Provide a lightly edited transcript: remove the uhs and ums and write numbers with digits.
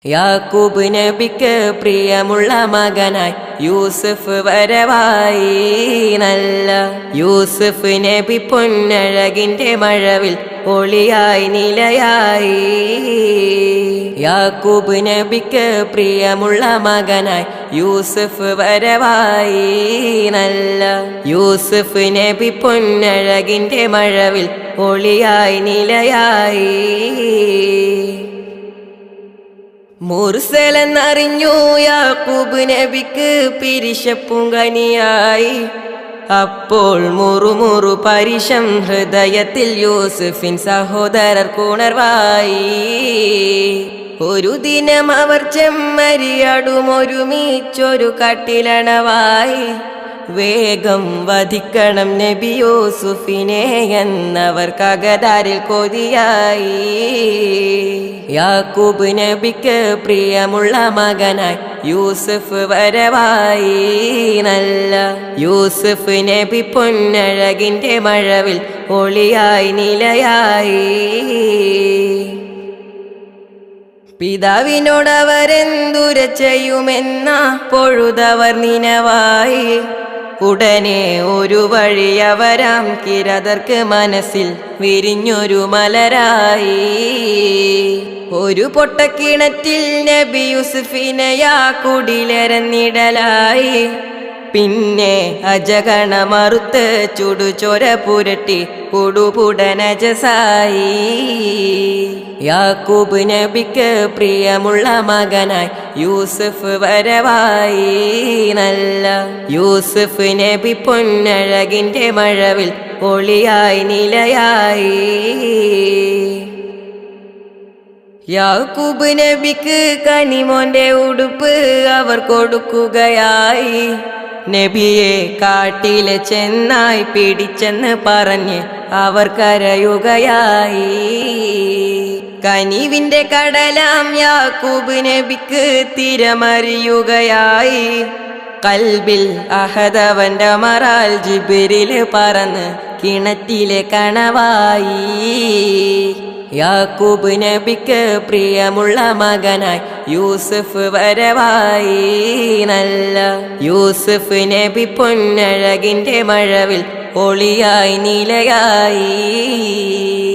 യാക്കൂബ് നബിക്ക് പ്രിയമുള്ള മകനായി യൂസുഫ് വരവായി. നല്ല യൂസുഫ് നബി പൊന്നഴകിന്റെ മഴവിൽ ഒളിയായി നിലയായി. യാക്കൂബ് നബിക്ക് പ്രിയമുള്ള മകനായി യൂസുഫ് വരവായി. നല്ല യൂസുഫ് നബി പൊന്നഴകിന്റെ മഴവിൽ ഒളിയായി നിലയായി. മുർസലെന്നറിഞ്ഞു യാക്കൂബ് നബിക്ക് പിരിശപ്പുങ്കനിയായി. അപ്പോൾ മുറുമുറു പരിശം ഹൃദയത്തിൽ യൂസുഫിൻ സഹോദരർക്കുണർവായി. ഒരു ദിനം അവർ ചെമ്മരിയാടുമൊരുമിച്ചൊരു കട്ടിലണവായി. വേഗം വധിക്കണം നബി യൂസുഫിനെ എന്നവർക്കകതാരിൽ കൊതിയായി. യാക്കൂബ് നബിക്ക് പ്രിയമുള്ള മകനായി യൂസുഫ് വരവായി. നല്ല യൂസുഫ് നബി പൊന്നഴകിന്റെ മഴവിൽ ഒളിയായി നിലയായി. പിതാവിനോടവരെന്തുര ചെയ്യുമെന്ന പൊഴുതവർ നിനവായി. ഉടനെ ഒരു വഴിയവരാം കിരതർക്ക് മനസ്സിൽ വിരിഞ്ഞൊരു മലരായി. ഒരു പൊട്ടക്കിണറ്റിൽ നബി യൂസുഫിനെയാ കുടിലെരന്നിടലായി. പിന്നെ അജഗണമറുത്ത് ചുടുചൊര പുരട്ടി കുടുപുടനജസായി. യാക്കൂബ് നബിക്ക് പ്രിയമുള്ള മകനായി യൂസുഫ് വരവായി. നല്ല യൂസുഫ് നബി പൊന്നഴകിന്റെ മഴവിൽ ഒളിയായി നിലയായി. യാക്കൂബ് നബിക്ക് കനിമോന്റെ ഉടുപ്പ് അവർ കൊടുക്കുകയായി. നബിയെ കാട്ടിലെ ചെന്നായി പിടിച്ചെന്ന് പറഞ്ഞ് അവർ കരയുകയായി. കനിവിന്റെ കടലാം യാക്കൂബ് നബിക്ക് തിരമറിയുകയായി. കൽബിൽ അഹദവന്റെ മറാൽ ജിബ്രീല് പറന്ന് കിണറ്റിലെ കണവായി. യാക്കൂബ് നബിക്ക് പ്രിയമുള്ള മകനായി യൂസുഫ് വരവായി. നല്ല യൂസുഫ് നബി പൊന്നഴകിന്റെ മഴവിൽ ഒളിയായി നിലയായി.